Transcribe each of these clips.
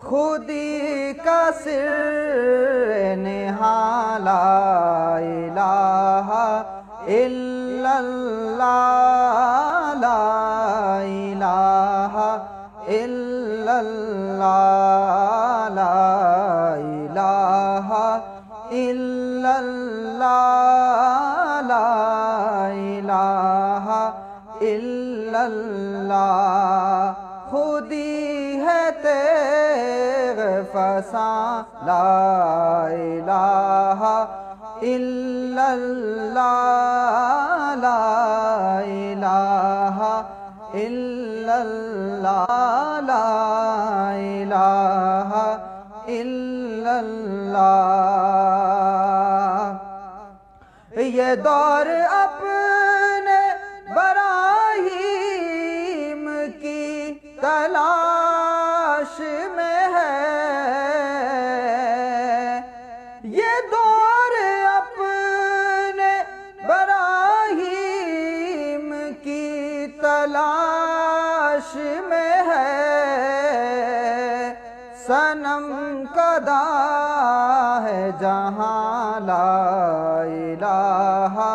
خودی کا سر نہاں لا الہ الا اللہ لا الہ الا اللہ لا الہ الا اللہ لا الہ الا اللہ خودی ہے تیغ فساں لا الہ الا اللہ لا الہ الا اللہ لا الہ الا اللہ یہ دور اپنے براہیم کی تلاش میں ہے یہ دور اپنے براہیم کی تلاش میں ہے صنم کدا ہے جہاں لا الہ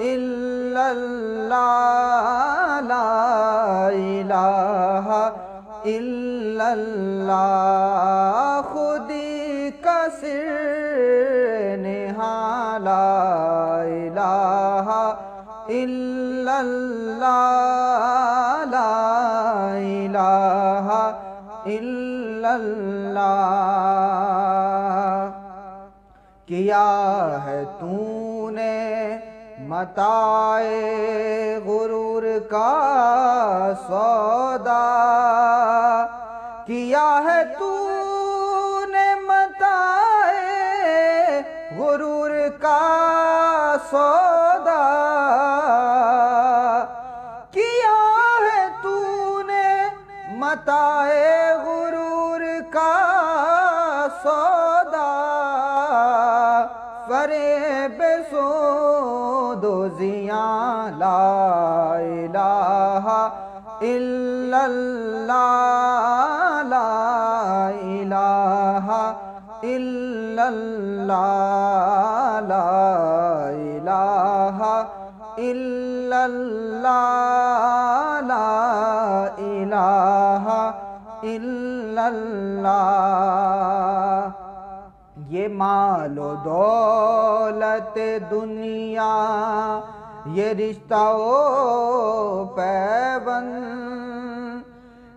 الا اللہ لا الہ الا اللہ خودی کا سر نہاں لا الہ الا اللہ لا الہ الا اللہ کیا ہے تو نے متاع غرور کا سودا کیا ہے تو نے متاع غرور کا سودا کیا ہے تو نے متاع غرور کا سودا فریب سود و زیاں لا الہ الا اللہ لا الہ الا اللہ لا الہ الا اللہ لا الہ الا اللہ یہ مال و دولت دنیا یہ رشتہ و پیوند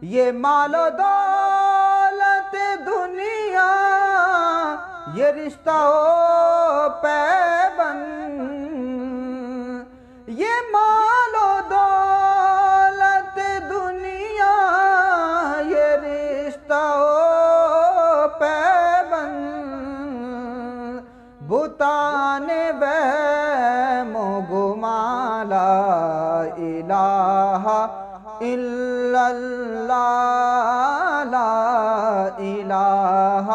یہ مال و دولت دنیا یہ رشتہ و پیوند یہ مال و دولت دنیا یہ رشتہ و پیوند بتان وہم و گمان لا الہ الا اللہ لا الہ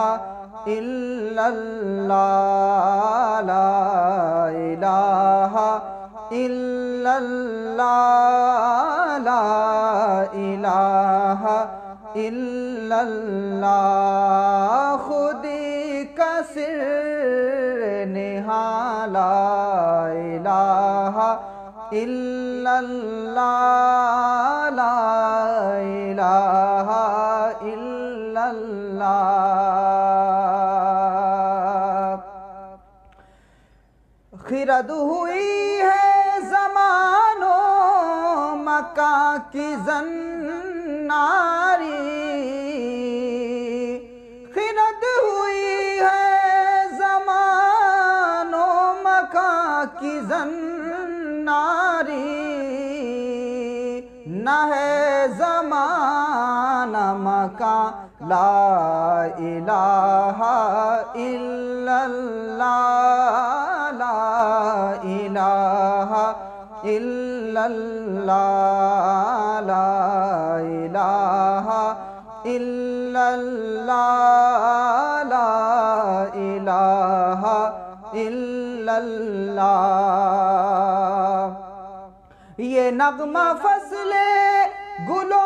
الا اللہ لا الہ الا اللہ لا الہ الا اللہ خودی کا سر نہاں لا الہ الا اللہ لا الہ الا اللہ خرد ہوئی ہے زمان و مکان کی زناری خرد ہوئی ہے زمان و مکان کی زناری نہ ہے زمانہ مکان لا الہ الا اللہ لا الہ الا اللہ لا الہ الا اللہ لا الہ الا اللہ یہ نغمہ فصل گلو